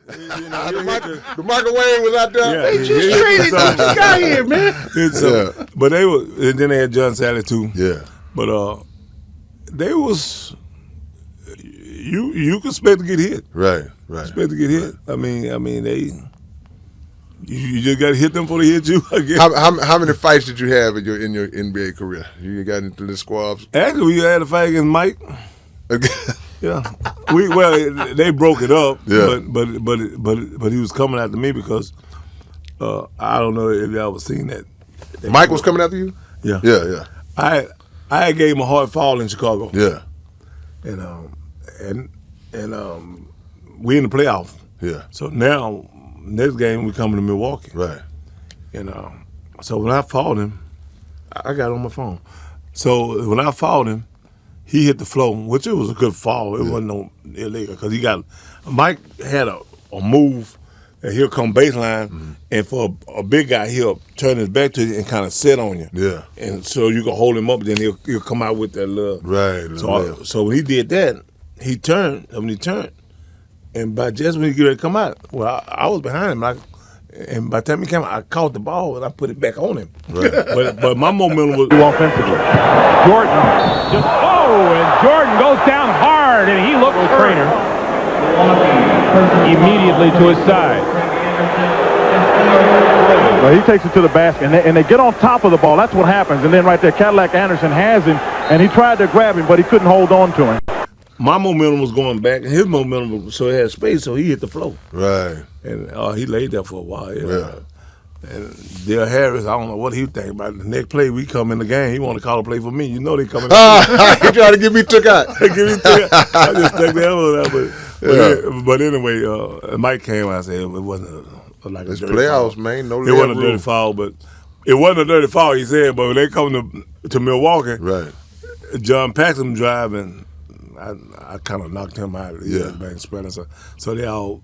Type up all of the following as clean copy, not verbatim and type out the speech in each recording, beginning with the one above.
The microwave was out there. Yeah, they just traded this guy here, man. But they were, and then they had John Sally too. Yeah. But they was you could expect to get hit. Right. Expect to get hit. I mean they. You just got to hit them before they hit you. I guess. How many fights did you have in your NBA career? You got into the squabs? Actually, we had a fight against Mike. Yeah, they broke it up. Yeah. But he was coming after me because I don't know if y'all ever seen that. Mike was coming after you? Yeah. I gave him a hard fall in Chicago. Yeah. And we in the playoffs. Yeah. So now next game we coming to Milwaukee. Right. So when I fought him, I got it on my phone. So when I fought him, he hit the floor, which it was a good fall. It wasn't no illegal because Mike had a move and he'll come baseline, and for a big guy, he'll turn his back to you and kind of sit on you. Yeah. And so you can hold him up, then he'll come out with that little. Right. So when he did that, he turned. And by just when he get ready to come out, well, I was behind him. And by the time he came out, I caught the ball and I put it back on him. Right. but my momentum was offensively. Jordan and Jordan goes down hard, and he looks trainer immediately to his side. Well, he takes it to the basket, and they get on top of the ball. That's what happens. And then right there, Cadillac Anderson has him, and he tried to grab him, but he couldn't hold on to him. My momentum was going back, and his momentum so he had space, so he hit the floor. Right. And he laid there for a while. Yeah. And Dale Harris, I don't know what he think about it. The next play we come in the game, he want to call a play for me. You know they coming. He tried to get me took out. I just took the hell out of that. But anyway, Mike came out and said it wasn't like a dirty playoffs, foul. man. No, it wasn't a dirty foul, but it wasn't a dirty foul. He said, but when they come to Milwaukee, right? John Paxson driving. I kind of knocked him out. So they all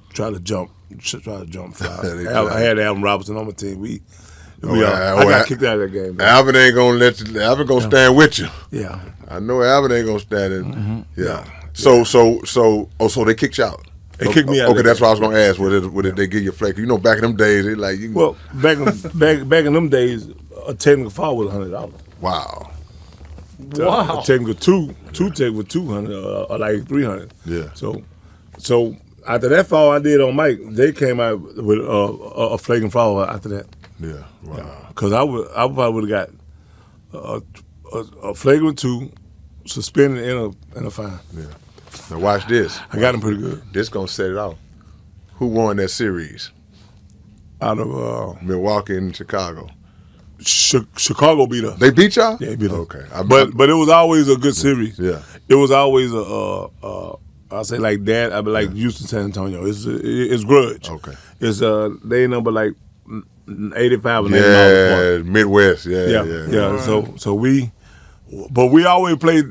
try to jump foul. I had Alvin Robertson on my team. I got kicked out of that game. Alvin ain't gonna let you. Alvin gonna stand with you. Yeah, I know Alvin ain't gonna stand in. Mm-hmm. Yeah. So they kicked you out. They kicked me out. Okay, that's what I was gonna ask. Would they give you a flake? You know, back in them days, they like you. Well, back in them days, a technical foul was $100. Wow. A technical two technical 200 or like 300. Yeah. So after that foul I did on Mike, they came out with a flagrant foul after that. Yeah. Wow. Because I probably would have got a flagrant 2, suspended and a fine. Yeah. Now watch this. I got him pretty good. This gonna set it off. Who won that series? Out of Milwaukee and Chicago. Chicago beat us. They beat y'all? Yeah, they beat us. Okay. But it was always a good series. Yeah. It was always I say like that. I be like Houston, San Antonio. It's grudge. Okay. It's they number like 85 and 89. Yeah, Midwest. Yeah. So we always played.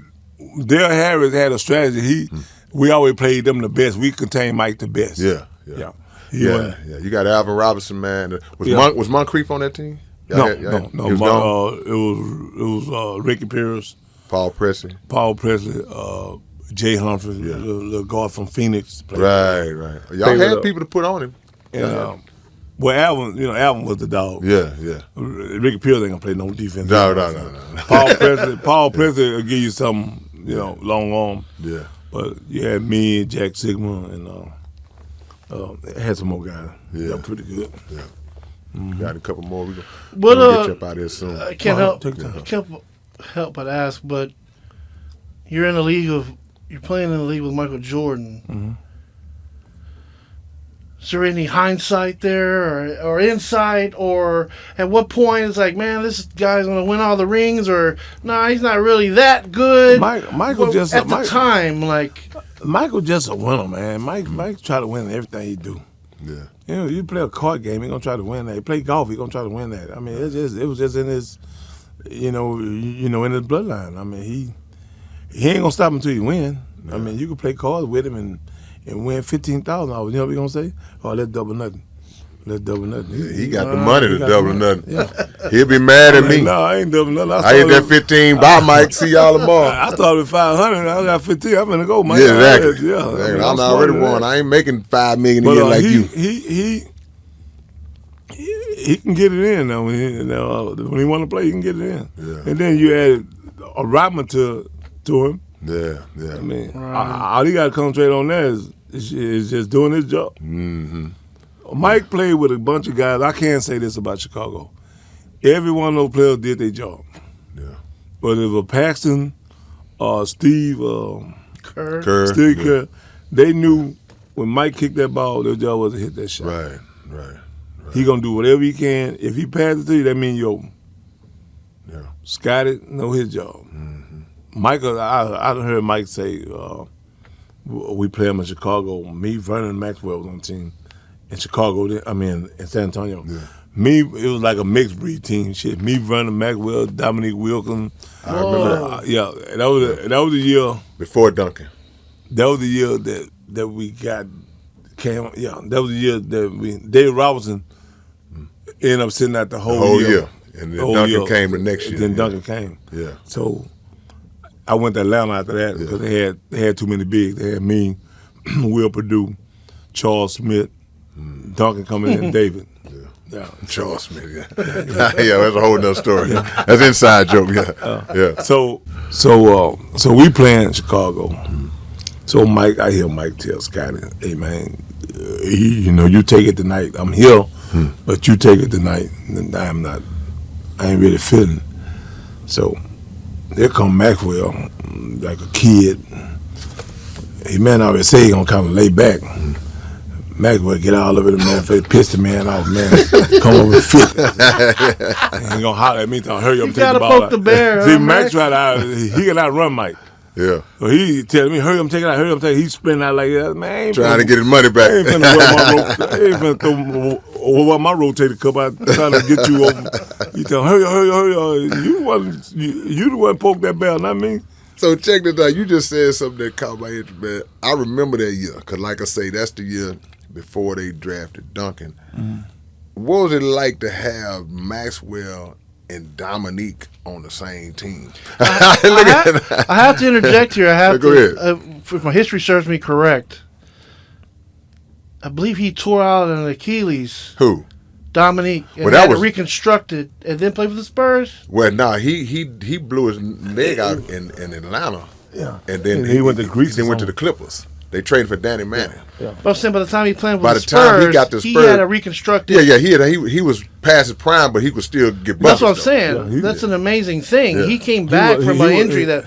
Dale Harris had a strategy. We always played them the best. We contained Mike the best. Yeah. You got Alvin Robinson, man. Was Moncrief on that team? No. It was Ricky Pierce, Paul Presley, Jay Humphrey, the guard from Phoenix. Right. Y'all had people to put on him. And Alvin was the dog. Yeah. Ricky Pierce ain't gonna play no defense. No. Paul Presley will give you something, long arm. Yeah. But you had me and Jack Sigma and had some more guys. Yeah. They're pretty good. Yeah. Got a couple more. We're gonna get you up out of here soon. I can't help but ask, but you're playing in the league with Michael Jordan. Mm-hmm. Is there any hindsight there or insight, or at what point it's like, man, this guy's going to win all the rings, or no, he's not really that good? Michael just at the time, like Michael just a winner, man. Mike try to win everything he do. Yeah. You play a card game, he gonna try to win that. You play golf, he gonna try to win that. I mean, it was just in his, in his bloodline. I mean, he ain't gonna stop until you win. Yeah. I mean, you can play cards with him and win $15,000. You know what we gonna say? Oh, that's double nothing. That's double nothing. He got the money to double nothing. Yeah. He'll be mad at me. No, I ain't double nothing. I hit that 15. Bye, Mike. See y'all tomorrow. I started with 500. I got 15. I'm gonna go, Mike. Yeah, exactly. Yeah, Exactly. I'm already won. I ain't making $5 million a year like you. He can get it in now. When he want to play, he can get it in. Yeah. And then you add a Rodman to him. Yeah. I mean, all he got to concentrate on that is just doing his job. Mm-hmm. Mike played with a bunch of guys. I can't say this about Chicago. Every one of those players did their job. Yeah. Whether it was Paxton or Steve Kerr. Steve Kerr, they knew when Mike kicked that ball, their job was to hit that shot. Right. He gonna do whatever he can. If he passes it to you, that means you open. Yeah. Scotty know his job. Mm-hmm. Michael, I heard Mike say, we play him in Chicago. Me, Vernon, and Maxwell was on the team in Chicago. In San Antonio. Yeah. Me, it was like a mixed breed team. Shit, me, Vernon, Maxwell, Dominique Wilkins. I remember that. Yeah, that was the year. Before Duncan. That was the year that we got came. Yeah, that was the year that David Robinson ended up sitting out the whole year. And then Duncan came the next year. Then Duncan came. Yeah. So I went to Atlanta after that because they had too many bigs. They had me, Will Perdue, Charles Smith, Duncan coming in, and David. Yeah. Charles Smith, yeah. Yeah, that's a whole nother story. That's inside joke, yeah. So we playing in Chicago. So Mike, I hear Mike tell Scotty, hey man, you take it tonight. I'm here, but you take it tonight. And I ain't really feeling. So here come Maxwell, like a kid. He man already say he gonna kind of lay back. Maxwell get all over the man face, piss the man off, man. Come over 50. He gonna holler at me, tell hurry up, you take the ball gotta poke out. the bear. See, Max tried out. He can outrun Mike. Yeah. So he telling me, hurry up, take it out, hurry up, take it. He spinning out like that, man. Trying to get his money back. I ain't finna throw my rotator cup out trying to get you over. He tell him, hurry. You the one poke that bell, not me. So check this out. You just said something that caught my interest, man. I remember that year, because like I say, that's the year before they drafted Duncan. What was it like to have Maxwell and Dominique on the same team? I have to interject here. Go ahead. If my history serves me correct, I believe he tore out an Achilles. Who? Dominique, and had it reconstructed and then played for the Spurs. Well, he blew his leg out in Atlanta. Yeah. And then he went to Greece. Then went to the Clippers. They traded for Danny Manning. Yeah. But I'm saying by the time he played By with the the Spurs, time he got the he Spurs, had a reconstructed. Yeah. He was past his prime, but he could still get buckets. That's what I'm saying. Yeah, that's an amazing thing. Yeah. He came back from an injury that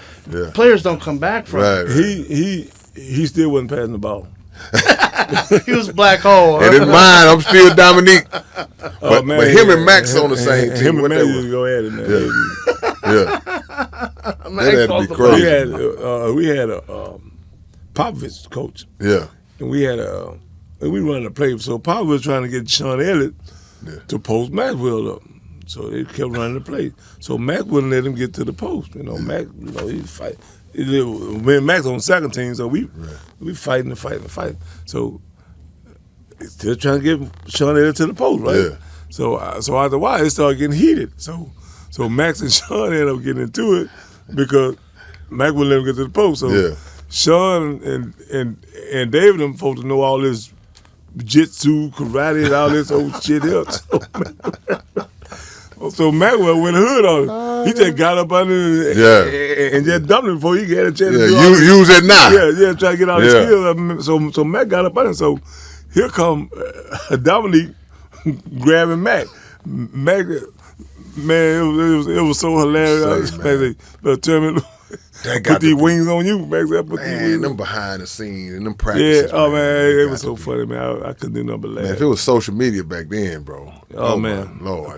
players don't come back from. Right. He still wasn't passing the ball. He was black hole. And in mine, I'm still Dominique. But him and Max on the same team. Him and Max used to go at it, man. Yeah. That had to be crazy. We had a Popovich coach. Yeah. And we run the play. So Popovich was trying to get Sean Elliott to post Maxwell up. So they kept running the play. So Max wouldn't let him get to the post. Max, he'd fight. When Max on second team, so we fighting. So still trying to get Sean Elliott to the post, right? Yeah. So after a while, it started getting heated. So Max and Sean ended up getting into it because Max wouldn't let him get to the post. So Sean and David them folks to know all this jiu-jitsu, karate, and all this old shit here. So Maxwell went hood on him. He just got up under it and just dumped him before he had a chance to do all this. Use it now. Yeah, try to get all his skills. So Mac got up under him. So here come Dominique grabbing Mac. Mac, man, it was so hilarious. Put these wings on you, Max. Man, them behind the scenes and them practices. Yeah, oh man, it was so funny, man. I couldn't do nothing but laugh. Man, if it was social media back then, bro. Oh man, Lord. I would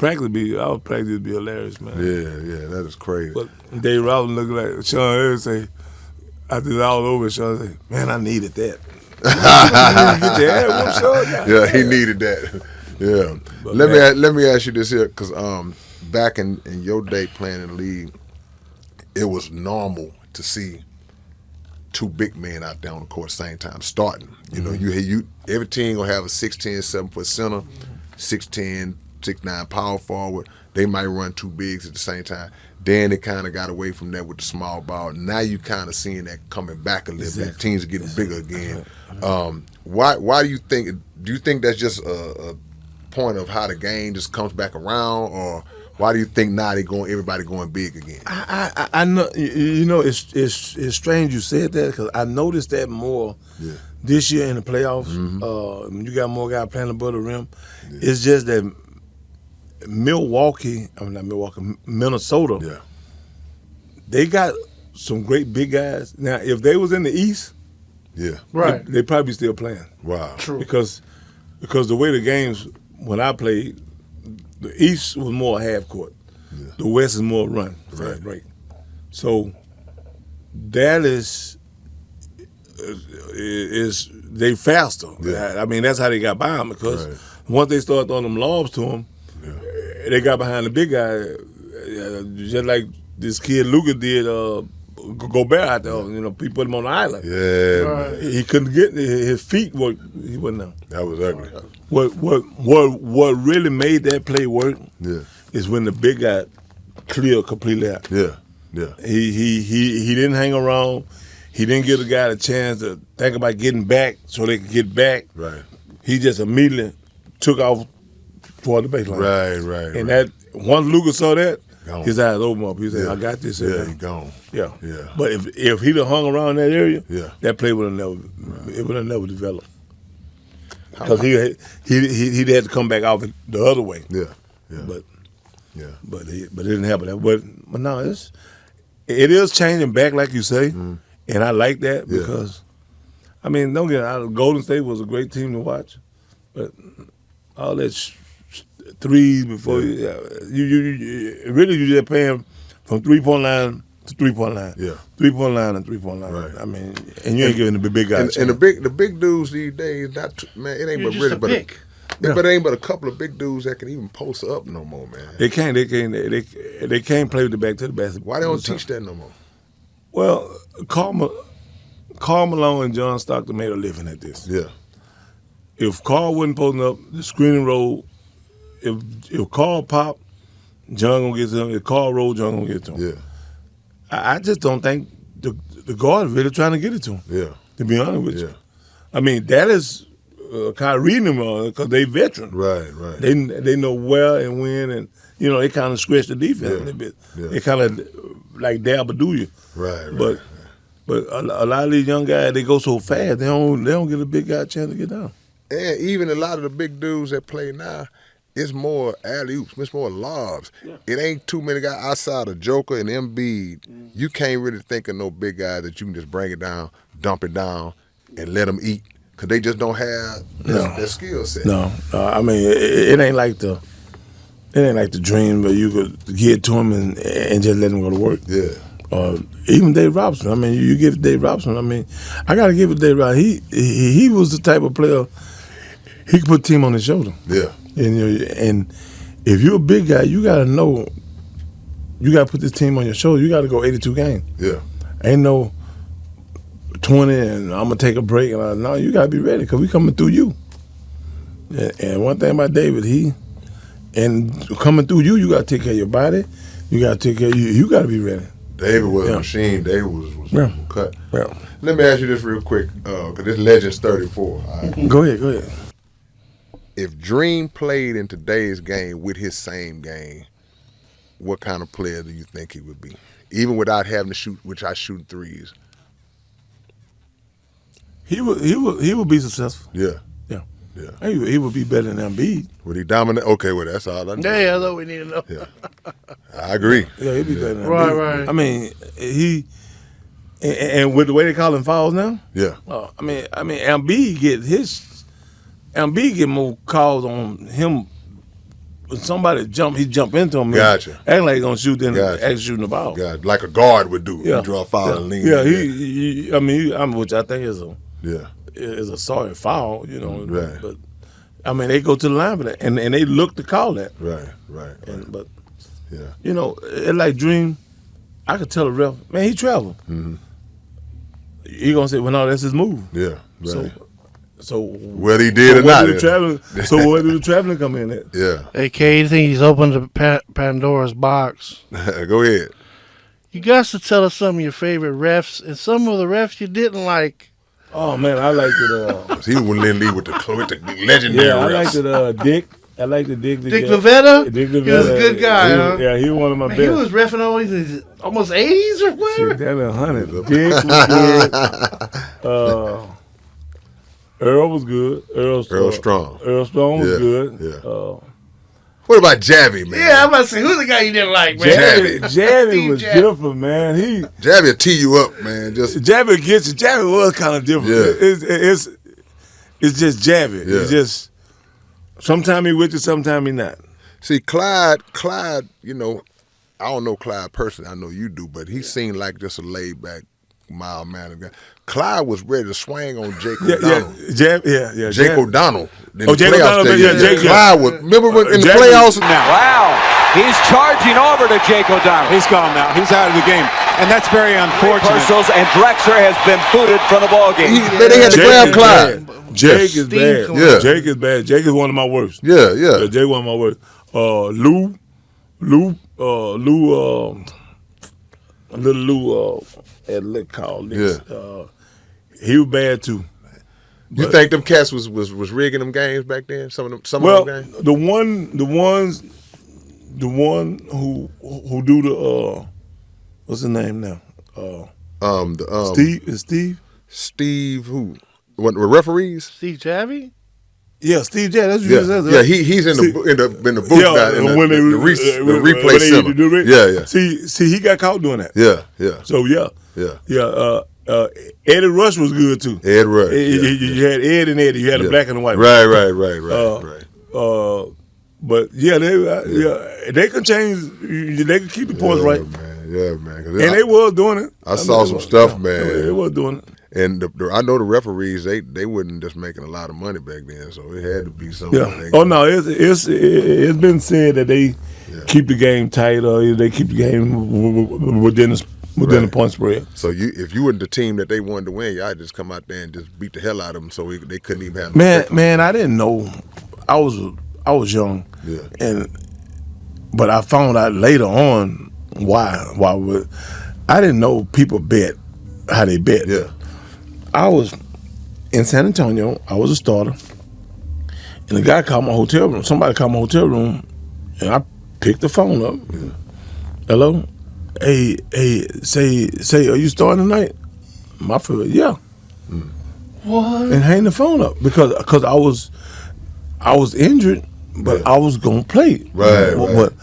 practice be hilarious, man. Yeah, that is craady. But Dave Robinson looking like Sean Elliott say, after it's all over, Sean say, man, I needed that. Get your ass whooped, Sean. Yeah, he needed that. Yeah. But let me ask you this here, because back in your day playing in the league, it was normal to see two big men out there on the court at the same time starting. You know, you every team gonna have a 6'10", 7-foot center, 6'10", 6'9" power forward. They might run two bigs at the same time. Then they kind of got away from that with the small ball. Now you kind of seeing that coming back a little bit. Teams are getting bigger again. Why do you think? Do you think that's just a point of how the game just comes back around, or why do you think now everybody going big again? I know. You know, it's strange you said that because I noticed that more this year in the playoffs. When you got more guys playing above the rim. It's just that Minnesota. They got some great big guys. Now, if they was in the East, right, they probably still playing. Wow, true. Because the way the games when I played, the East was more half court. The West is more run, fast break. So that is they faster. I mean, that's how they got by them because once they started throwing them lobs to them, they got behind the big guy, just like this kid Luka did. Gobert out there, you know, people put him on the island. He couldn't get his feet work. He wasn't there. That was ugly. What really made that play work is when the big guy cleared completely out. He didn't hang around. He didn't give the guy a chance to think about getting back so they could get back. Right. He just immediately took off toward the baseline. Right. And that once Luka saw that, gone. His eyes opened up. He said, "I got this." He gone. Yeah. But if he'd have hung around that area, that play would have never developed. Because he'd had to come back out the other way. But it didn't happen. But no, it is changing back like you say, and I like that because I mean, don't get out. Golden State was a great team to watch, but all that threes before you just paying from 3-point line to 3-point line. 3-point line and 3-point line. Right. I mean, and you ain't giving the big guys. And the big dudes these days, man, it ain't but really but it ain't but a couple of big dudes that can even post up no more, man. They can't play with the back to the basket. Why they don't teach that no more? Well, Karl Malone and John Stockton made a living at this. If Karl wasn't posting up the screening roll, if Karl pop, John gonna get to him. If Karl roll, John gonna get to him. I just don't think the guard is really trying to get it to him. To be honest with you, I mean that is K-Rino because they veteran. Right. They know where and when, and you know they kind of scratch the defense a little bit. They kind of like dab or do you. Right. But a lot of these young guys, they go so fast, they don't get a big guy a chance to get down. And even a lot of the big dudes that play now, it's more alley-oops, it's more lobs. It ain't too many guys outside of Joker and Embiid. You can't really think of no big guys that you can just bring it down, dump it down, and let them eat because they just don't have that skill set. No, I mean it ain't like the dream where you could get to him and just let him go to work. Even Dave Robinson. I mean, you give Dave Robinson. I mean, I got to give it to Dave Robinson. He was the type of player. He could put a team on his shoulder. And if you're a big guy, you got to know you got to put this team on your shoulder. You got to go 82 games. Ain't no 20 and I'm going to take a break. No, you got to be ready because we coming through you. And one thing about David, coming through you got to take care of your body. You got to take care of you. You got to be ready. David was a machine. David was cut. Let me ask you this real quick because this Legend's 34. Right? Go ahead. If Dream played in today's game with his same game, what kind of player do you think he would be? Even without having to shoot, shooting threes. He would be successful. Yeah. He would be better than Embiid. Would he dominate? Okay, well that's all I know. Yeah, that's what we need to know. I agree. Yeah, he'd be better than Embiid. Right. I mean, and with the way they call him fouls now. I mean, Embiid get more calls on him. When somebody he jump into him. Gotcha. Acting like he's gonna shoot, then actually shooting the ball. Like a guard would do. You draw a foul and lean. Which I think is a sorry foul, you know. But I mean, they go to the line for that, and they look to call that. Right. But you know, it's like Dream. I could tell the ref, man, he traveled. He gonna say, well, no, that's his move. Right. So whether he did or not. So where did the traveling come in at? Yeah. Hey, K, you think he's opened the Pandora's box? Go ahead. You got to tell us some of your favorite refs and some of the refs you didn't like. Oh man, I liked it. He wouldn't leave with the legendary I refs. liked it. Dick. I liked the Dick. Dick Lavetta? Dick Lavetta. He was a good guy, huh? Yeah, he was one of my Man, best. he was reffing all these almost 80s or whatever. Shit, damn it, 100. Dick was good. Earl was good. Earl Strong. Earl Strong was good. Yeah. What about Javi, man? Yeah, I'm about to say, who's the guy you didn't like, man? Javi was different, man. Javi will tee you up, man. Javi gets you. Javi was kind of different. Yeah. It's just Javi. Yeah. It's just sometimes he with you, sometimes he not. See, Clyde, you know, I don't know Clyde personally. I know you do, but he seemed like just a laid back, mild-mannered guy. Clyde was ready to swing on Jake O'Donnell. Jake O'Donnell. Jake O'Donnell. Clyde was. Remember in the playoffs? Now, wow, he's charging over to Jake O'Donnell. He's gone now. He's out of the game, and that's very unfortunate. Personals and Drexler has been booted from the ball game. They had to grab Clyde. Jake is bad. Yeah. Jake is bad. Jake is one of my worst. Yeah. Jake one of my worst. Little Lou at Lick Call. He was bad too. You think them cats was rigging them games back then? Some of them games. The one who do the what's his name now? Steve. Steve who? What were referees? Steve Javi? Yeah, Steve Javi. That's what he says. Yeah, he's in the booth now, in the replay center. See, he got caught doing that. Yeah. So Eddie Rush was good too. Ed Rush. You had Ed and Eddie. You had a black and a white. Right. But they can change. They can keep the points right. Man. And they was doing it. I saw some stuff, man. They was doing it. And I know the referees, they wasn't just making a lot of money back then, so it had to be something. Yeah. Oh no, it's been said that they keep the game tight, or they keep the game within the point spread. So if you were the team that they wanted to win, y'all just come out there and just beat the hell out of them, so they couldn't even have. Man, I didn't know. I was young, but I found out later on why. I didn't know people bet how they bet. Yeah. I was in San Antonio. I was a starter, and the guy called my hotel room. Somebody called my hotel room, and I picked the phone up. Yeah. Hello, hey, say, are you starting tonight? My friend, yeah. What? And hang the phone up because I was injured, but I was gonna play. Right. But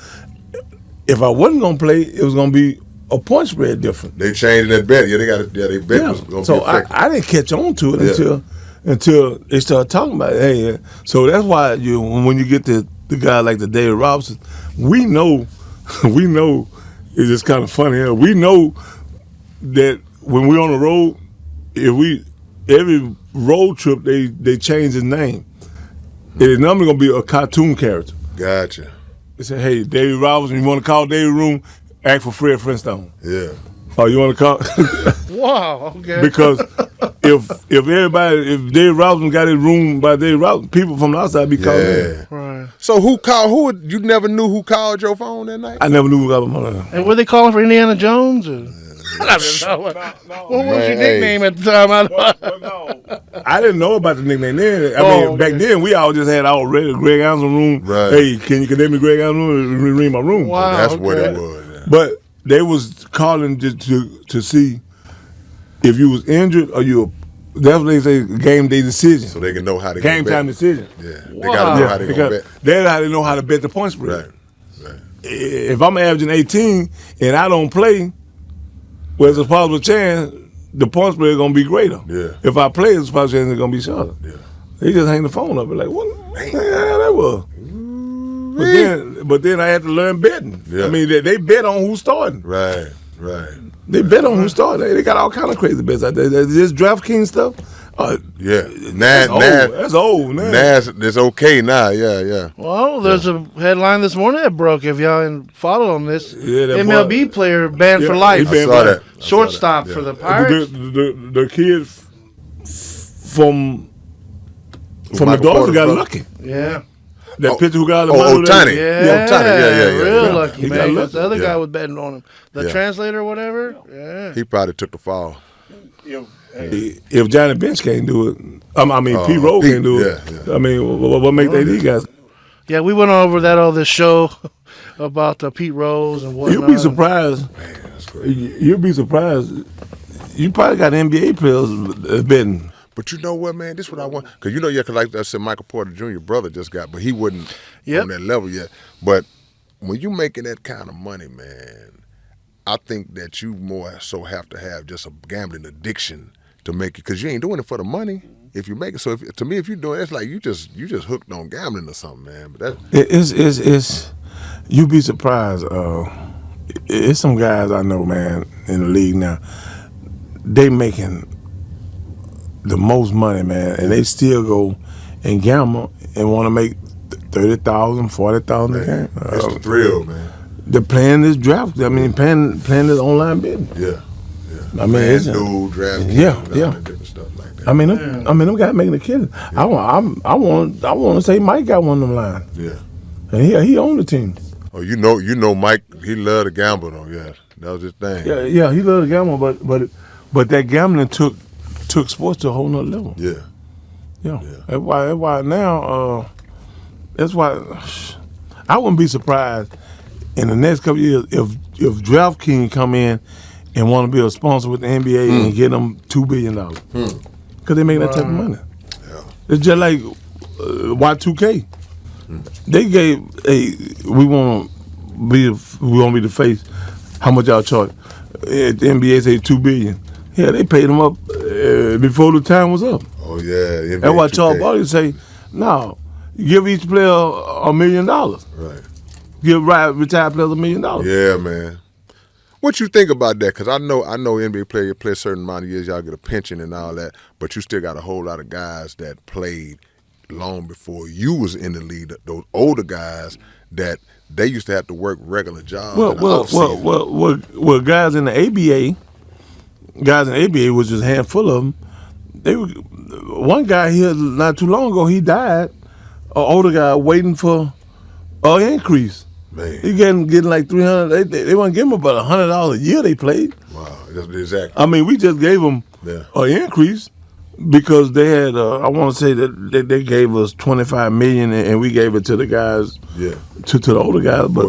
if I wasn't gonna play, it was gonna be a point spread different. They changed that bet. They bet was going to be affected. I didn't catch on to it until they started talking about it. Hey, so that's why when you get the guy like the David Robinson, we know it's just kind of funny. We know that when we're on the road, every road trip they change his name. It's normally going to be a cartoon character. Gotcha. They say, hey, David Robinson, you want to call David Room? Act for Fred Flintstone. Yeah. Oh, you want to call? Wow. Okay. Because if David Robinson got his room by David Robinson, people from the outside be calling him. Right. So you never knew who called your phone that night? I never knew who called my phone. And were they calling for Indiana Jones? Or? I don't know. What was your nickname at the time? I didn't know about the nickname then. Back then we all just had our regular Greg Anderson room. Right. Hey, can you condemn me Greg Anderson room and read my room? Wow. That's what it was. Yeah. But they was calling to see if you was injured or you. That's what they say, game day decision. So they can know how to game time decision. Yeah, they got to know how they gonna bet. That's how they know how to bet the point spread. Right. If I'm averaging 18 and I don't play, well, there's a possible chance the point spread is gonna be greater. Yeah. If I play, there's a possible chance it's gonna be shorter. Yeah. They just hang the phone up and like, what the hell that was? But then I had to learn betting. Yeah. I mean, they bet on who's starting. Right. They bet on who's starting. They got all kind of crazy bets out there. This DraftKings stuff. Yeah. That's old, man. It's okay now. Yeah. Well, there's a headline this morning that broke. If y'all followed on this, MLB player banned for life. I saw that. Shortstop for the Pirates. The kid from From the Dodgers got lucky. Yeah. That pitcher who got the money. Tiny. Yeah, Tiny. Yeah. Real lucky, He man. got lucky. The other guy was betting on him. The Yeah. translator or whatever. Yeah. He probably took the fall. If Johnny Bench can't do it, Pete Rose can't do it. Yeah. I mean, what make these guys? Yeah, we went over that on this show about Pete Rose and whatnot. You'd be surprised. Man, that's crazy. You'd be surprised. You probably got NBA players betting. But you know what, man? This is what I want. Because cause like I said, Michael Porter Jr. brother just got, but he wasn't on that level yet. But when you making that kind of money, man, I think that you more so have to have just a gambling addiction to make it, because you ain't doing it for the money. If you make it, so to me, if you're doing it, it's like you just hooked on gambling or something, man. But It's you'd be surprised. It's some guys I know, man, in the league now. They making the most money, man, and they still go and gamble and want to make 30,000, 40,000 a game. It's the thrill, man. They're playing this draft. I mean, playing this online business. Yeah. I mean, it's dude, draft, different stuff like that. I mean, them guys making a killing. I want to say Mike got one of them lines. Yeah. And he owned the team. Oh, you know, Mike, he loved to gamble though. Yeah, that was his thing. Yeah, he loved to gamble, but that gambling took sports to a whole nother level. Yeah. That's why now. That's why I wouldn't be surprised in the next couple of years if DraftKings come in and want to be a sponsor with the NBA and get them $2 billion because they make that type of money. Yeah. It's just like Y2K. They gave we want to be the face. How much y'all charge? The NBA say $2 billion. Yeah, they paid them up before the time was up. Oh yeah. That's why Charles Barkley say, no, give each player $1 million. Right. Give retired players $1 million. Yeah, man. What you think about that? Because I know NBA players play a certain amount of years, y'all get a pension and all that, but you still got a whole lot of guys that played long before you was in the league. Those older guys that they used to have to work regular jobs. Well, guys in the ABA was just a handful of them. One guy here not too long ago, he died. An older guy waiting for an increase. Man. He getting like $300. They want to give him about $100 a year they played. Wow, that's exactly. I mean, we just gave them an increase because they had. I want to say that they gave us $25 million and we gave it to the guys. Yeah. To the older guys, but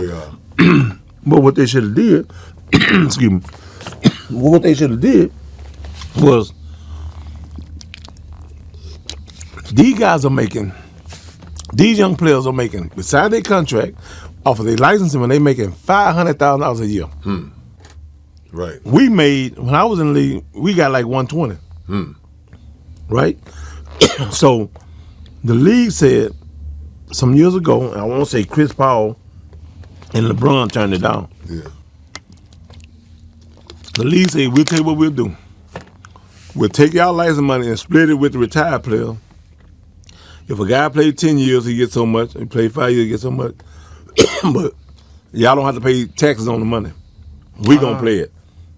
but what they should have did, excuse me, what they should have did was these young players are making, beside their contract, off of their licensing, when they making $500,000 a year. Right. We made, when I was in the league, we got like 120. Right? So the league said some years ago, and I want to say Chris Paul and LeBron turned it down. Yeah. The league said, we'll tell you what we'll do. We'll take y'all license money and split it with the retired player. If a guy played 10 years, he gets so much. He played 5 years, he gets so much. But y'all don't have to pay taxes on the money. We gonna play it.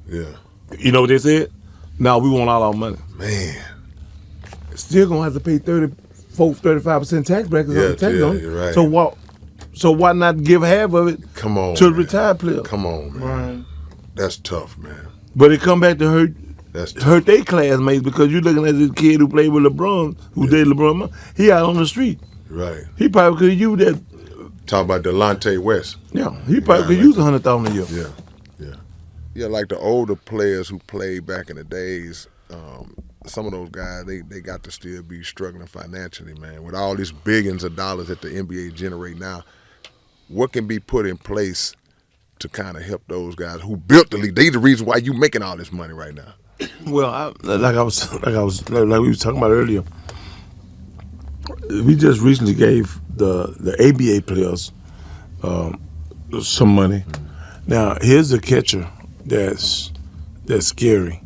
Yeah. You know what they said? No, we want all our money. Man. Still gonna have to pay 35% tax brackets on the tax on it. You're right. So why not give half of it to the retired player? Come on, man. Right. That's tough, man. But it come back to hurt their classmates, because you're looking at this kid who played with LeBron, who dated LeBron. He out on the street. Right. He probably could use that. Talking about Delonte West. Yeah, he probably could use $100,000 a year. Yeah, like the older players who played back in the days, some of those guys, they got to still be struggling financially, man. With all these billions of dollars that the NBA generate now, what can be put in place to kind of help those guys who built the league? They the reason why you making all this money right now. Well, like we was talking about earlier, we just recently gave the ABA players some money. Now, here's the catcher that's scary.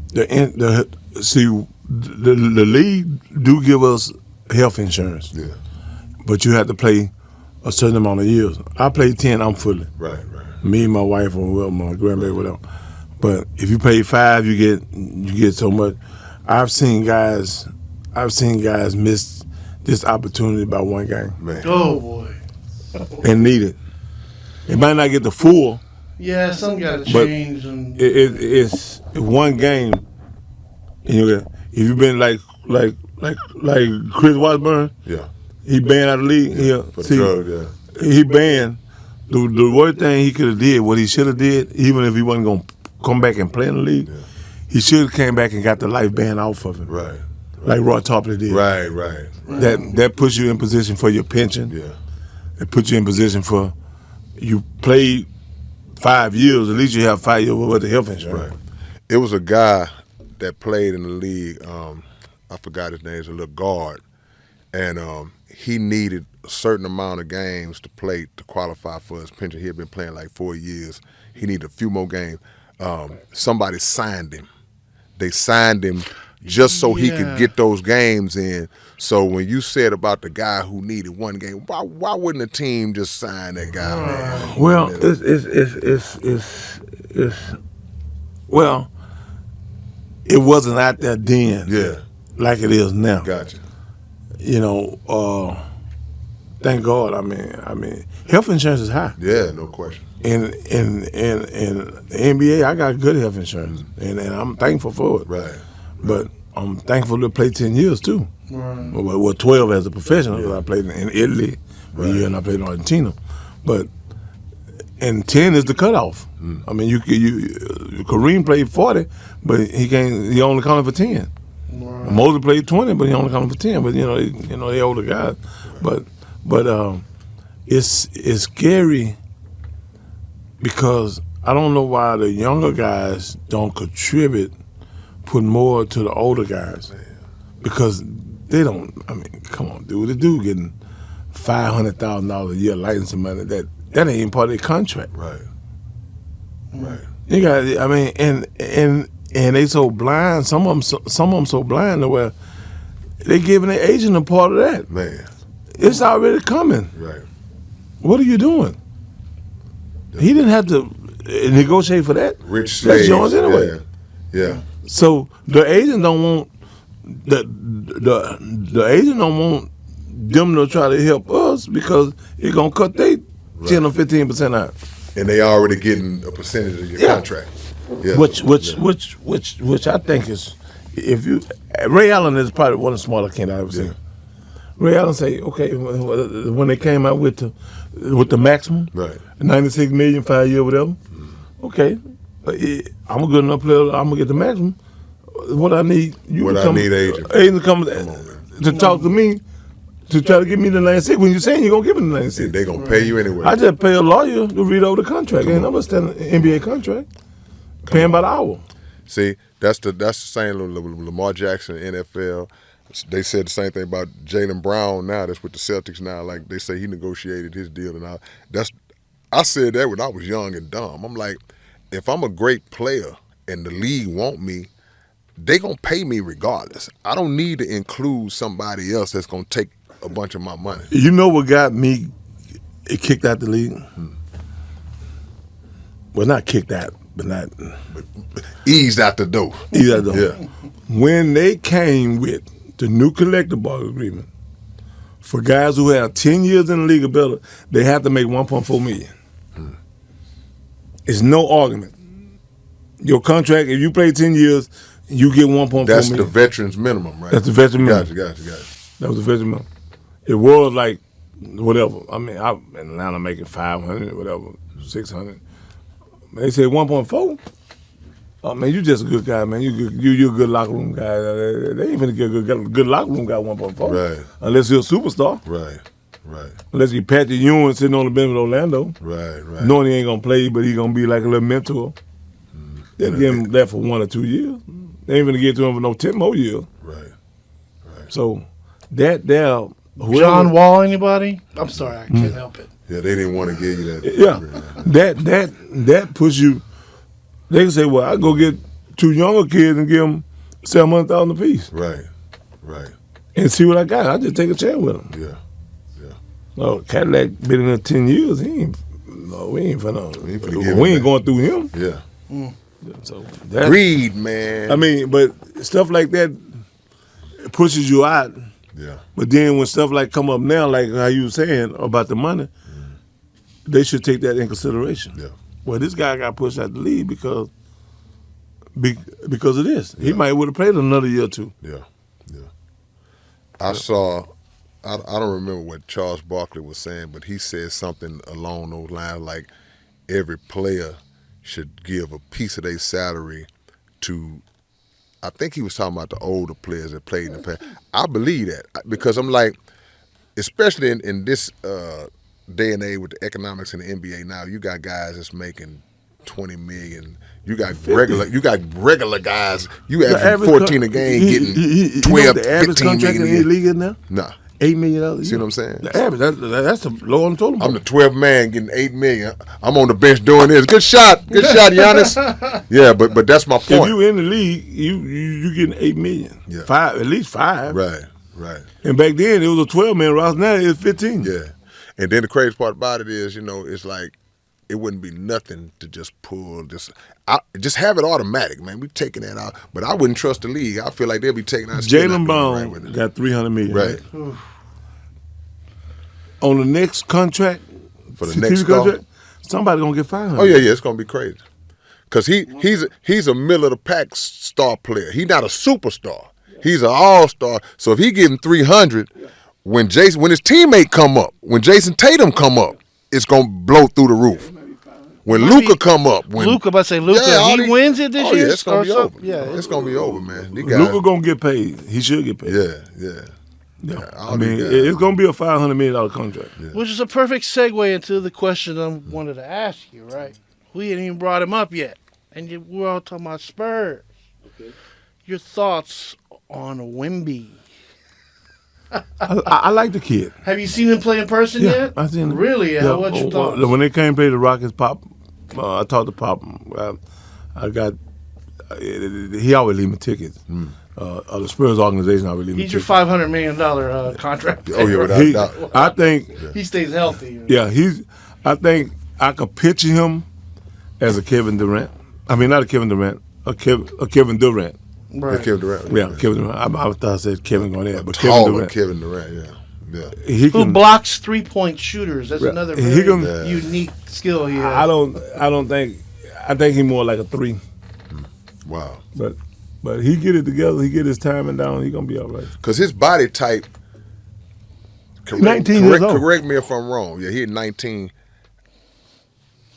The league do give us health insurance. Yeah. But you have to play a certain amount of years. I played 10, I'm fully. Right. Me and my wife or my grandbaby, whatever. But if you play 5, you get so much. I've seen guys I've seen guys miss this opportunity by one game. Man. Oh boy. And need it. It might not get the full. Yeah, something got to But change. And it's one game. And if you've been like Chris Washburn, Yeah. he banned out of the league. Yeah, For the drug, yeah. he banned. The worst thing he could have did, what he should have did, even if he wasn't gonna come back and play in the league, he should have came back and got the life ban off of him. Right. Like Roy Tarpley did. Right. That puts you in position for your pension. Yeah. It puts you in position for you played 5 years. At least you have 5 years with the health insurance. Right. It was a guy that played in the league. I forgot his name. He's a little guard, and he needed a certain amount of games to play to qualify for his pension. He had been playing like 4 years. He needed a few more games. Somebody signed him. They signed him just so he could get those games in. So when you said about the guy who needed one game, why wouldn't a team just sign that guy, man? Well, it wasn't out there then. Yeah. Like it is now. Gotcha. You know, thank God. I mean, health insurance is high. Yeah, no question. In the NBA, I got good health insurance, and I'm thankful for it. Right. But I'm thankful to play 10 years too. Right. Well, 12 as a professional. Because I played in Italy a year, and I played in Argentina. But and 10 is the cutoff. I mean, you Kareem played 40, but he only counted for 10. Right. Mosley played 20, but he only counted for 10. But they older guys. But it's scary because I don't know why the younger guys don't contribute, put more to the older guys, because they don't. I mean, come on, dude. The dude getting $500,000 a year licensing money. That ain't even part of their contract. Right. You got. I mean, and they so blind. Some of them so blind to where they giving their agent a part of that. Man. It's already coming. Right. What are you doing? He didn't have to negotiate for that. Rich That's slaves. yours anyway. Yeah. So the agent don't want the agent don't want them to try to help us because it's gonna cut their 10 or 15% out. And they already getting a percentage of your contract. Yeah. Which I think is, if you, Ray Allen is probably one of the smartest kids I ever seen. Ray Allen say, okay, when they came out with the maximum, Right. 96 million, 5 years, whatever. Okay, I'm a good enough player. I'm gonna get the maximum. What I need, agent to come to talk to me to try to give me the 96. When you're saying you're gonna give me the 96, they gonna pay you anyway. I just pay a lawyer to read over the contract. Ain't nobody standing NBA contract. Paying by the hour. See, that's the same Lamar Jackson, NFL. They said the same thing about Jaylen Brown now. That's with the Celtics now. Like they say he negotiated his deal, and I said that when I was young and dumb. I'm like, if I'm a great player and the league want me, they gonna pay me regardless. I don't need to include somebody else that's gonna take a bunch of my money. You know what got me kicked out the league? Well, not kicked out, but eased out the door. Eased out the door. Yeah. When they came with the new collective bargaining agreement for guys who have 10 years in the league or better, they have to make $1.4 million. It's no argument. Your contract, if you play 10 years, you get $1.4 million. That's the veterans minimum, right? That's the veteran minimum. Gotcha. That was the veteran minimum. It was like whatever. I mean, I'm in Atlanta making 500, whatever, 600. They said 1.4. Oh man, you just a good guy, man. You a good locker room guy. They ain't finna get a good locker room guy 1.4. Right. Unless you're a superstar. Right. Unless you Patrick Ewing sitting on the bench with Orlando. Right. Knowing he ain't gonna play, but he gonna be like a little mentor. They'll give him that for 1 or 2 years. They ain't finna get to him for no 10 more years. Right. So that there. John Wall, anybody? I'm sorry, I can't help it. Yeah, they didn't want to give you that. Yeah, that puts you. They can say, well, I go get 2 younger kids and give them $700,000 apiece. Right. And see what I got. I just take a chance with them. Yeah. No, Cadillac been in there 10 years. We ain't going through him. Yeah. So greed, man. I mean, but stuff like that. pushes you out. Yeah. But then when stuff like come up now, like how you were saying about the money, they should take that in consideration. Yeah. Well, this guy got pushed out the league because of this. He might would have played another year or two. Yeah. I saw. I don't remember what Charles Barkley was saying, but he said something along those lines, like every player should give a piece of their salary to. I think he was talking about the older players that played in the past. I believe that because I'm like, especially in this day and age with the economics in the NBA now, you got guys that's making $20 million. You got regular guys. You have 14 a game, getting 12, the average 15 contract million in a the year. league now? Nah. $8 million. See what I'm saying? The average. That's a low on the total. I'm the 12th man getting $8 million. I'm on the bench doing this. Good shot, Giannis. Yeah, but that's my point. If you in the league, you getting $8 million. Yeah. At least five. Right. And back then it was a 12-man roster. Now it's 15. Yeah. And then the crazy part about it is, it's like it wouldn't be nothing to just pull this. Just have it automatic, man. We taking that out, but I wouldn't trust the league. I feel like they'll be taking out. Jaylen Brown got $300 million. Right. On the next contract, for the next contract, somebody gonna get $500. Oh yeah, it's gonna be crazy. Cause he's a middle of the pack star player. He's not a superstar. He's an all-star. So if he getting $300, when his teammate come up, when Jason Tatum come up, it's gonna blow through the roof. When Luka come up, Luka he wins it this year. Yeah, it's gonna be over. Yeah, it's gonna be over, man. Luka gonna get paid. He should get paid. Yeah. I mean, it's gonna be a $500 million contract. Yeah. Which is a perfect segue into the question I wanted to ask you. Right? We ain't even brought him up yet, and we're all talking about Spurs. Okay. Your thoughts on Wemby? I like the kid. Have you seen him play in person yet? I seen him. Really? Yeah. What's your thoughts? When they came to play the Rockets, Pop, I talked to Pop. I got. He always leave me tickets. The Spurs organization always leave me tickets. He's your $500 million contract. Oh yeah, without doubt. I think he stays healthy. Yeah, I think I could picture him as a Kevin Durant. I mean, not a Kevin Durant, a Kevin Durant. Right. Kevin Durant. Yeah, Kevin Durant. I thought I said Kevin Garnett, but Kevin Durant. Yeah. Who blocks 3-point shooters? That's another very unique skill he has. I think he's more like a 3. Wow. But he get it together. He get his timing down. He gonna be all right. Cause his body type. 19 years old. Correct me if I'm wrong. Yeah, he's 19.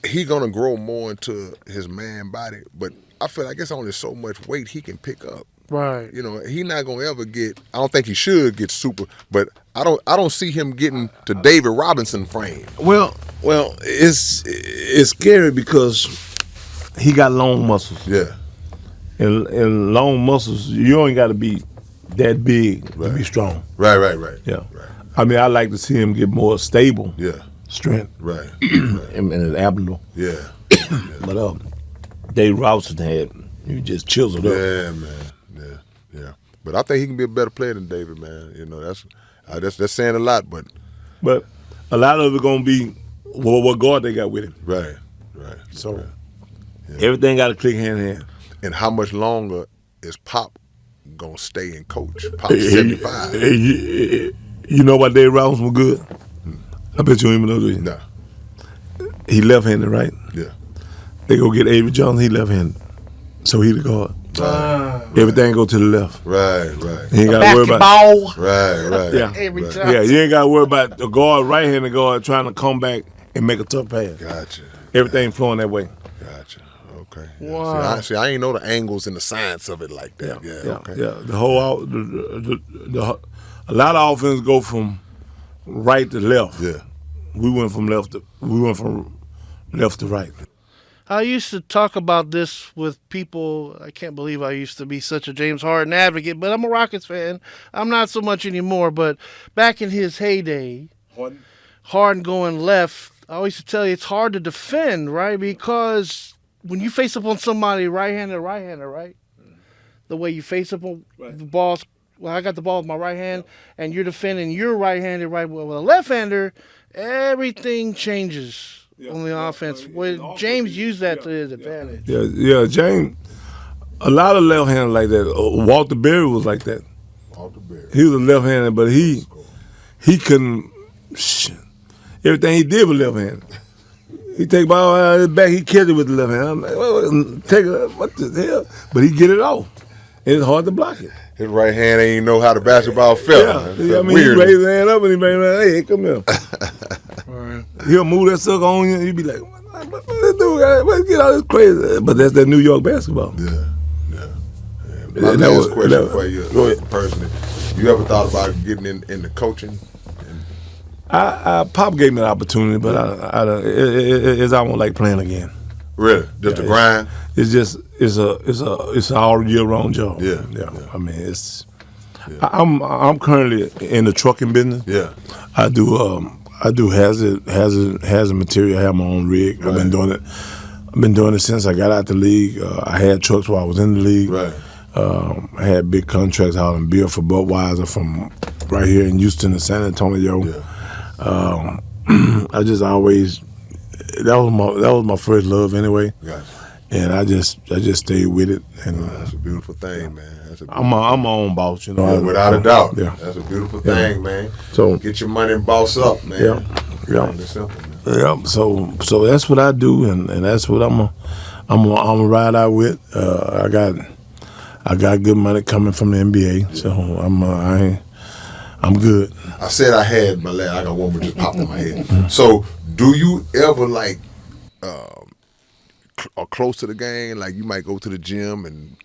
He gonna grow more into his man body, but I feel like it's only so much weight he can pick up. Right. He not gonna ever get. I don't think he should get super, but I don't see him getting to David Robinson frame. Well, it's scary because he got long muscles. Yeah. And long muscles, you ain't got to be that big to be strong. Right. Yeah. Right. I mean, I like to see him get more stable. Yeah. Strength. Right. And his abdominal. Yeah. But Dave Robinson had you just chiseled up. Yeah, man. Yeah. But I think he can be a better player than David, man. That's saying a lot, but a lot of it gonna be what guard they got with him. Right. So everything got to click hand in hand. And how much longer is Pop gonna stay and coach? Pop 75. You know why Dave Robinson was good? I bet you don't even know, do you? No. He left-handed, right? Yeah. They go get Avery Johnson. He left-handed, so he the guard. Everything go to the left. Right. You ain't got to worry about. Right. Yeah. Avery Johnson. Yeah, you ain't got to worry about the guard, right-handed guard, trying to come back and make a tough pass. Gotcha. Everything flowing that way. Gotcha. Okay. Wow. See, I ain't know the angles and the science of it like that. Yeah. The whole a lot of offense go from right to left. Yeah. We went from left to right. I used to talk about this with people. I can't believe I used to be such a James Harden advocate, but I'm a Rockets fan. I'm not so much anymore, but back in his heyday, Harden going left, I always used to tell you it's hard to defend, right? Because when you face up on somebody right-handed, right? The way you face up on the balls, well, I got the ball with my right hand, and you're defending, you're right-handed, right? Well, a left-hander, everything changes on the offense. Well, James used that to his advantage. Yeah, James. A lot of left-handers like that. Walter Berry was like that. He was a left-handed, but he couldn't. Everything he did was left-handed. He take ball out of his back, he catch it with the left hand. I'm like, what the hell? But he get it off. And it's hard to block it. His right hand ain't know how the basketball felt. Yeah, I mean, he raise his hand up and he bring it like, hey, come here. Right. He'll move that sucker on you and you be like, what this dude, let's get all this crazy. But that's that New York basketball. Yeah. My last question for you, personally, you ever thought about getting into coaching? Pop gave me the opportunity, but I won't like playing again. Really, just the grind. It's an all year round job. Yeah. I mean, it's. Yeah. I'm currently in the trucking business. Yeah. I do hazard material. I have my own rig. Right. I've been doing it since I got out the league. I had trucks while I was in the league. Right. I had big contracts out in beer for Budweiser from right here in Houston to San Antonio. Yeah. I just always that was my first love anyway. Gotcha. And I just stayed with it. And that's a beautiful thing, man. I'm my own boss, you know. Without a doubt. Yeah. That's a beautiful thing, man. So get your money and boss up, man. Yeah. Simple, man. Yeah. So that's what I do, and that's what I'm gonna ride out with. I got good money coming from the NBA, so I'm good. I said I had my last. I got one that just popped in my head. So, do you ever are close to the game? Like you might go to the gym and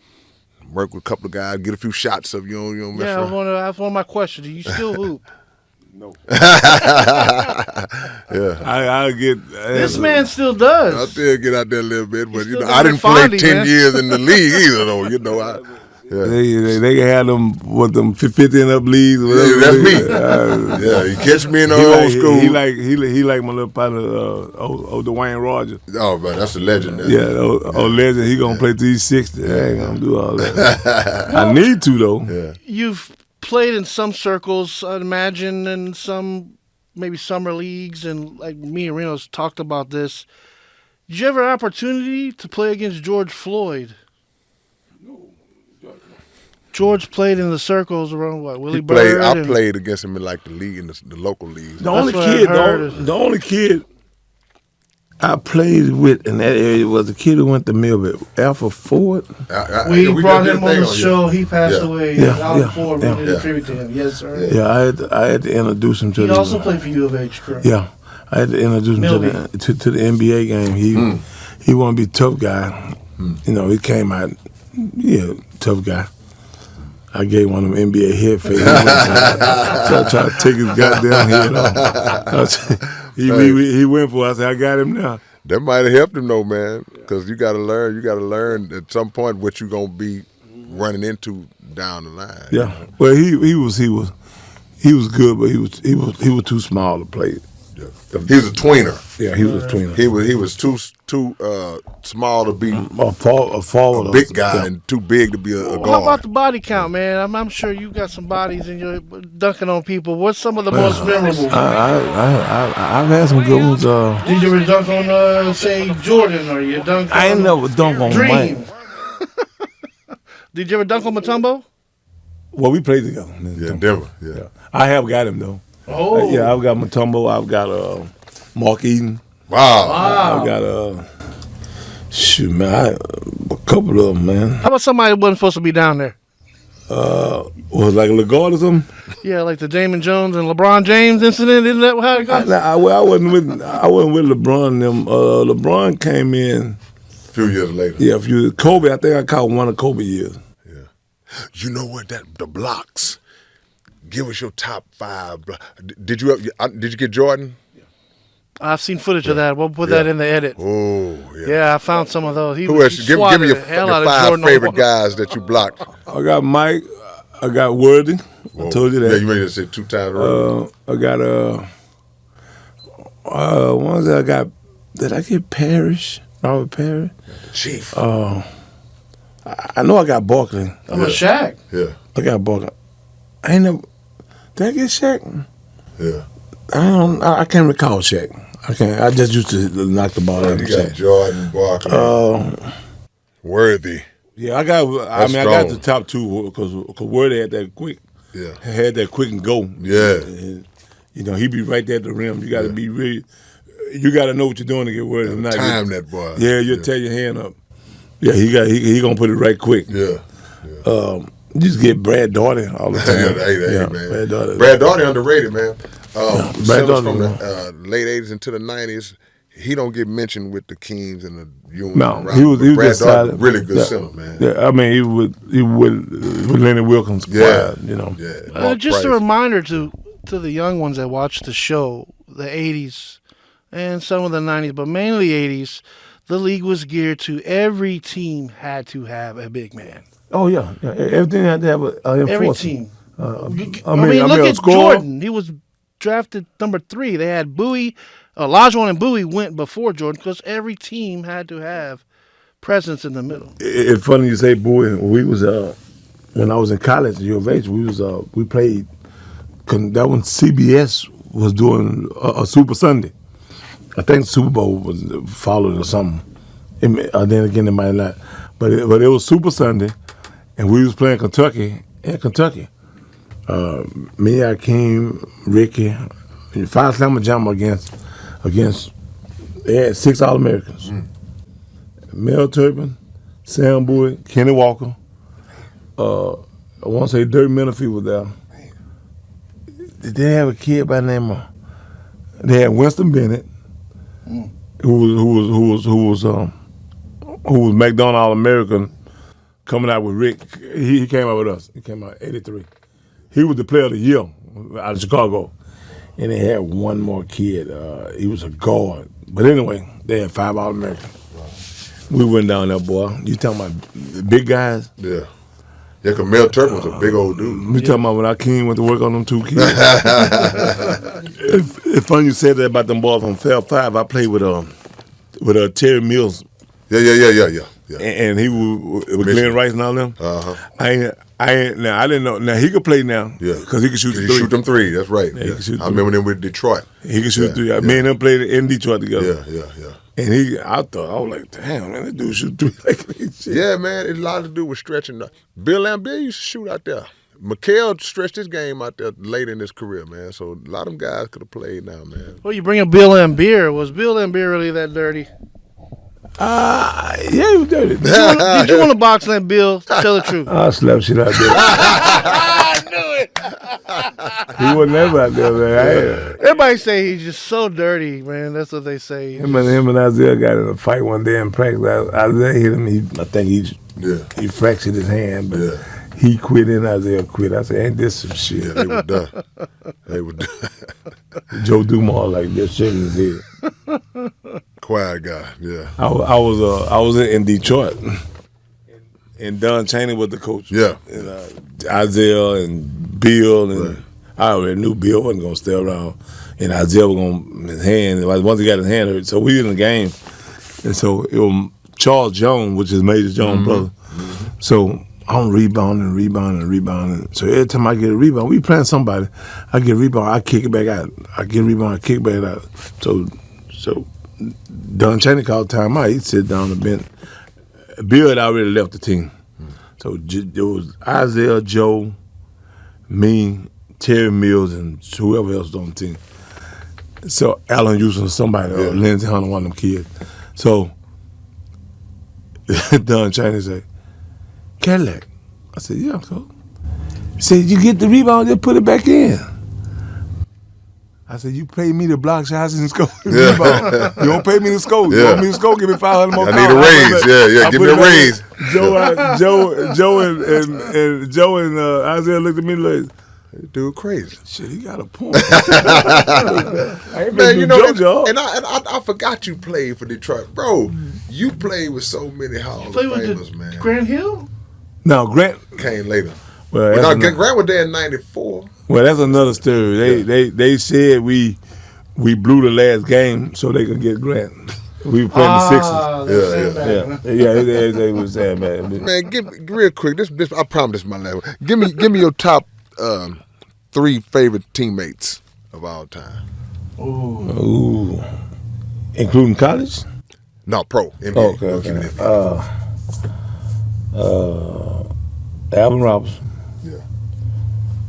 work with a couple of guys, get a few shots of you know. Yeah, that's one of my questions. Do you still hoop? No. Yeah. I get. This man still does. I still get out there a little bit, but I didn't play 10 years in the league either, though. You know, They had them with them 50 and up leagues. Yeah, that's me. You catch me in the old school. He like my little partner, old Dwayne Rogers. Oh, man, that's a legend. Man. Yeah, old legend. He gonna play till he's 60. I ain't gonna do all that. I need to though. Yeah. You've played in some circles, I'd imagine, and some maybe summer leagues, and like me and Reno's talked about this. Did you ever have an opportunity to play against George Floyd? George played in the circles around Willie Bird. I played against him in like the league, in the local leagues. The only kid I played with in that area was a kid who went to Millville, Alpha Ford. We brought him on the show. He passed away. Alpha Ford, we did a tribute to him. Yes, sir. Yeah, I had to introduce him to. He also played for U of H, correct? Yeah, I had to introduce him to the NBA game. He wanted to be a tough guy. You know, he came out, tough guy. I gave one of them NBA head fakes. Tried to take his goddamn head off. He went for it. I said, I got him now. That might have helped him though, man. Because you got to learn. You got to learn at some point what you're gonna be running into down the line. Yeah. You know? Well, he was good, but he was too small to play. Yeah. He was a tweener. Yeah, he was a tweener. He was too small to be a forward, a big guy, and too big to be a guard. How about the body count, man? I'm sure you got some bodies and you're dunking on people. What's some of the most memorable? I've had some good ones. Did you ever dunk on, say, Jordan, or you dunk on I ain't never dunk on Dream? Did you ever dunk on Mutombo? Well, we played together. Yeah, Denver. Yeah. I have got him though. Oh. Yeah, I've got Mutombo. I've got Mark Eden. Wow. I've got a couple of them, man. How about somebody that wasn't supposed to be down there? Was like a Lagarde or something? Yeah, like the Damon Jones and LeBron James incident. Isn't that how it goes? I wasn't with LeBron and them. LeBron came in a few years later. Yeah, Kobe. I think I caught one of Kobe years. Yeah. You know what? The blocks. Give us your top 5. Did you get Jordan? I've seen footage of that. We'll put that in the edit. Oh, yeah. Yeah, I found some of those. Give me your 5 favorite guys that you blocked. I got Mike. I got Worthy. Whoa. I told you that. Yeah, you made it say 2 times in a row. I got ones that I got. Did I get Parrish? Robert Parrish? Chief. I know I got Barkley. I'm a Shaq. Yeah. I got Barkley. I ain't never. Did I get Shaq? Yeah. I can't recall Shaq. I just used to knock the ball out. You got Jordan, Barkley, Worthy. Yeah, I got the top 2 because Worthy had that quick. had that quick and go. Yeah. And, he be right there at the rim. You got to be really. You got to know what you're doing to get worried. If not, time that boy. Yeah, you'll tear your hand up. Yeah, he gonna put it right quick. Yeah. You just get Brad Daugherty all the time. Hey, man. Brad Daugherty underrated, man. Brad Daugherty from the late 80s into the 90s. He don't get mentioned with the Kings and the Ewing. No, he was Brad just Daugherty, solid. really good center, man. Yeah, I mean, he would Lenny Wilkins. Quiet, Yeah. Just Price. a reminder to the young ones that watch the show, the 80s and some of the 90s, but mainly 80s, the league was geared to every team had to have a big man. Oh, yeah. Everything had to have an enforcer. Every team. I mean, look at score. Jordan. He was drafted number 3. They had Bowie. Olajuwon and Bowie went before Jordan because every team had to have presence in the middle. It's funny you say Bowie. We was when I was in college at U of H, we played. That when CBS was doing a Super Sunday. I think Super Bowl was followed or something. Then again, it might not. But it was Super Sunday, and we was playing Kentucky in Kentucky. Me, Akeem, Ricky, 5 slammer jump against. They had 6 All-Americans. Mel Turpin, Sam Bowie, Kenny Walker. I want to say Dirk Menifee was there. Did they have a kid by the name of? They had Winston Bennett, who was McDonald All-American, coming out with Rick. He came out with us. He came out 83. He was the player of the year out of Chicago. And they had one more kid. He was a guard. But anyway, they had 5 All-Americans. We went down there, boy. You talking about the big guys? Yeah. Yeah, because Mel Turpin was a big old dude. We talking about when Akeem went to work on them 2 kids. It's funny you said that about them boys from Fab 5. I played with Terry Mills. Yeah. And he was with Glenn Rice and all them. I didn't know. Now he could play now. Yeah, because he could shoot. He shoot them 3. That's right. Yeah, he could shoot I remember them with Detroit. He could shoot 3. Me and him played in Detroit together. Yeah. And I was like, damn, man, that dude shoot 3 like this. Yeah, man, it's a lot to do with stretching. Bill Laimbeer used to shoot out there. McHale stretched his game out there late in his career, man. So a lot of them guys could have played now, man. Well, you bring up Bill Laimbeer. Was Bill Laimbeer really that dirty? Yeah, he was dirty. Did you want to box that Bill? Tell the truth. I slapped shit out there. I knew it. He wasn't ever out there, man. Everybody say he's just so dirty, man. That's what they say. Him and Isaiah got in a fight one day in practice. Isaiah hit him. I think he fractured his hand, but he quit and Isaiah quit. I said, ain't this some shit? Yeah, they were done. Joe Dumas like this, shaking his head. Quiet guy, yeah. I was in Detroit, and Don Chaney was the coach. Yeah, and Isaiah and Bill, and I already knew Bill wasn't gonna stay around, and Isaiah was gonna his hand. Once he got his hand hurt, so we in the game, and so it was Charles Jones, which is Major Jones' brother. So I'm rebounding. So every time I get a rebound, we playing somebody, I get a rebound, I kick it back out. I get a rebound, I kick it back out. So Don Chaney called timeout. He'd sit down on the bench. Bill had already left the team. So it was Isaiah, Joe, me, Terry Mills, and whoever else was on the team. So Allen Houston, somebody, or Lindsey Hunter, one of them kids. So Don Chaney said, Cadillac. I said, yeah, coach. He said, you get the rebound, just put it back in. I said, you pay me to block shots and score. Yeah. You don't pay me to score. You want me to score, give me 500 more. I need a raise. Yeah, give me a raise. Joe and Isaiah looked at me like, dude, crazy. Shit, he got a point. Man, you know, and I forgot you played for Detroit, bro. You played with so many Hall of Famers, man. Grant Hill? No, Grant came later. Well, Grant was there in '94. Well, that's another story. They said we blew the last game so they could get Grant. We were playing the Sixers. They was saying, man, give me real quick. This I promise this is my last one. Give me your top 3 favorite teammates of all time. Ooh. Including college? No, pro. NBA. Okay. Alvin Robertson. Yeah.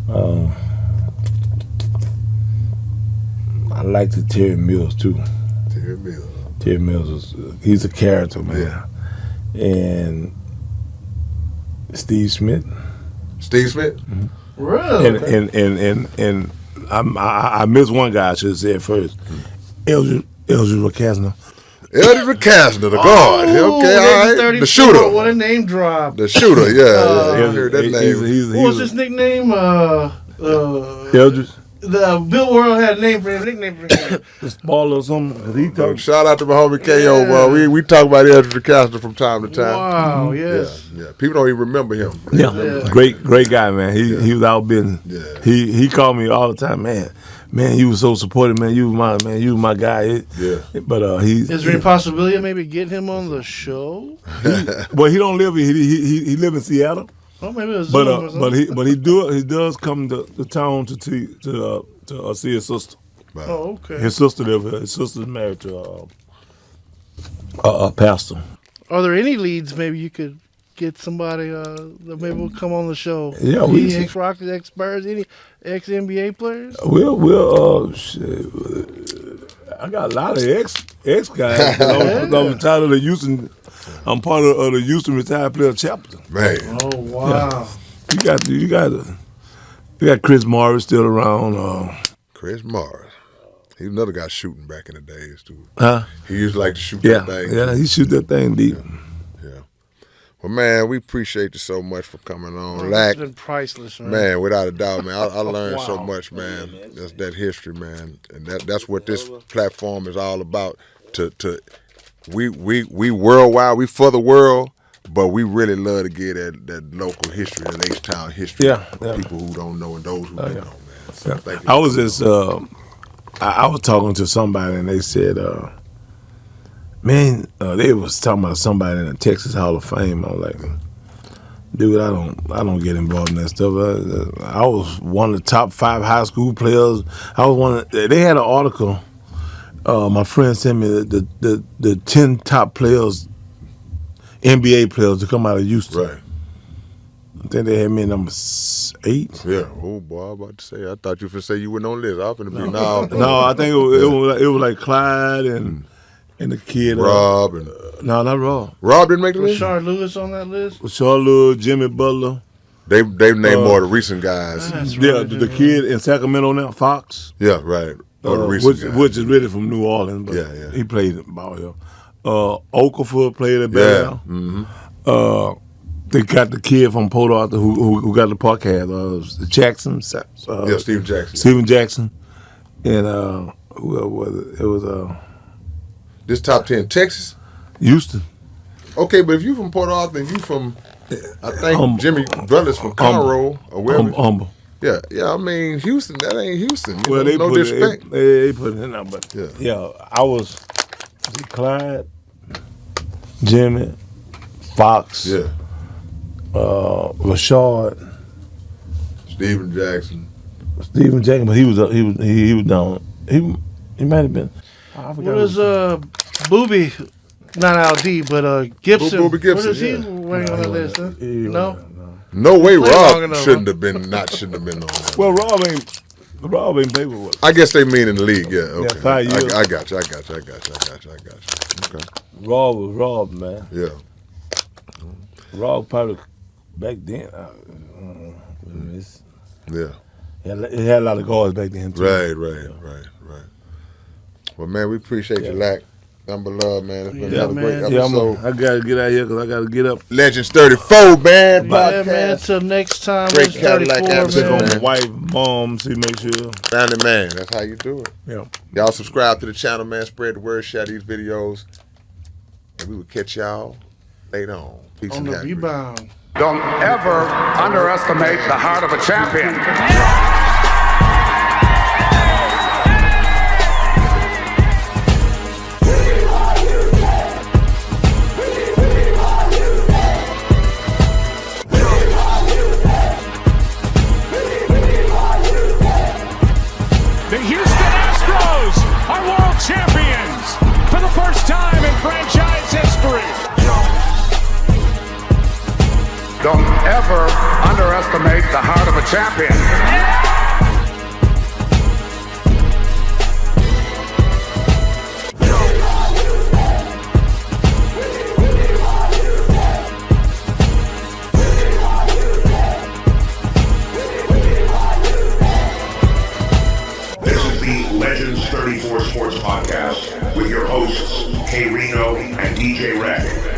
I like the Terry Mills too. Terry Mills he's a character, man. Yeah. And Steve Smith. Mm-hmm. Really? And I missed one guy I should have said first. Eldridge McCaslin. Eldridge McCaslin, the guard. Okay, all right. The shooter. What a name drop. The shooter, yeah. I heard that name. What was his nickname? Eldridge. The Bill World had a name for him, nickname for him. The ball or something. Shout out to my homie KO. Yeah. We talk about Eldridge McCaslin from time to time. Wow, yes. Yeah. People don't even remember him. Yeah. Great guy, man. He was out business. Yeah. He called me all the time, man. Man, you was so supportive, man. You was my guy. But is there any possibility of maybe getting him on the show? He don't live here. He live in Seattle. Oh, maybe it was he does come to town to see his sister. Wow. Oh, okay. His sister live here. His sister's married to a pastor. Are there any leads? Maybe you could get somebody that maybe will come on the show. Yeah, any ex-Rockets, ex-Spurs, any ex-NBA players? I got a lot of ex guys. I'm tired of the Houston. I'm part of the Houston retired player chapter. Man. Oh wow. Yeah. You got Chris Morris still around. Chris Morris. He was another guy shooting back in the days too. Huh? He used to like to shoot that thing. Yeah, he shoot that thing deep. Yeah. Well, man, we appreciate you so much for coming on. It's been priceless, man. Man, without a doubt, man. I learned so much, man. That's that history, man. And that's what this platform is all about. We worldwide, we for the world, but we really love to get that local history, that H-Town history. Yeah. People who don't know and those who do know, man. So I was just I was talking to somebody and they said, they was talking about somebody in the Texas Hall of Fame. I was like, dude, I don't get involved in that stuff. I was one of the top 5 high school players. They had an article. My friend sent me the 10 top players, NBA players to come out of Houston. Right. I think they had me number 8. Yeah. Oh boy, I was about to say. I thought you were finna say you went on this. I was finna be now. No, I think it was like Clyde and the kid Rob and no, not Rob. Rob didn't make the list. Rashard Lewis on that list. Rashard Lewis, Jimmy Butler. They named more of the recent guys. The kid in Sacramento now, Fox. Yeah, right. The recent guys. Which is really from New Orleans, but he played ball here. Okafor played at Bell. Mm-hmm. They got the kid from Port Arthur who got the podcast. Jackson. Steven Jackson. Steven Jackson, and who else was it? It was this top 10 Texas. Houston. Okay, but if you from Port Arthur and you from, I think Jimmy Butler's from Conroe or wherever. Humble. Yeah. I mean Houston. That ain't Houston. Well, they no put disrespect. They put it in there, but I was Clyde, Jimmy, Fox. Yeah. Rashard, Steven Jackson, but he was down. He might have been. I forgot. What is Booby? Not LD, but Gibson. Booby Gibson. What is he running on that list? Huh? No way, Rob shouldn't have been on that. Well, Rob ain't played with us. I guess they mean in the league. Yeah. Okay. Yeah, 5 years. I got you. Okay. Rob was Rob, man. Yeah. Rob probably back then. It had a lot of guards back then too. Right. Well, man, we appreciate you, Lack. Number love, man. It's been another great episode. I gotta get out of here because I gotta get up. Legends 34, man. Yeah, man. Until next time. Great Cadillac and Check on my wife, mom, see, make sure. Family man. That's how you do it. Yeah. Y'all subscribe to the channel, man. Spread the word. Share these videos. And we will catch y'all later on. Peace on and the happiness. rebound. Don't ever underestimate the heart of a champion. The Houston Astros are world champions for the first time in franchise history. Don't ever underestimate the heart of a champion. Legends 34 Sports Podcast with your hosts, K-Rino and DJ Wrekk.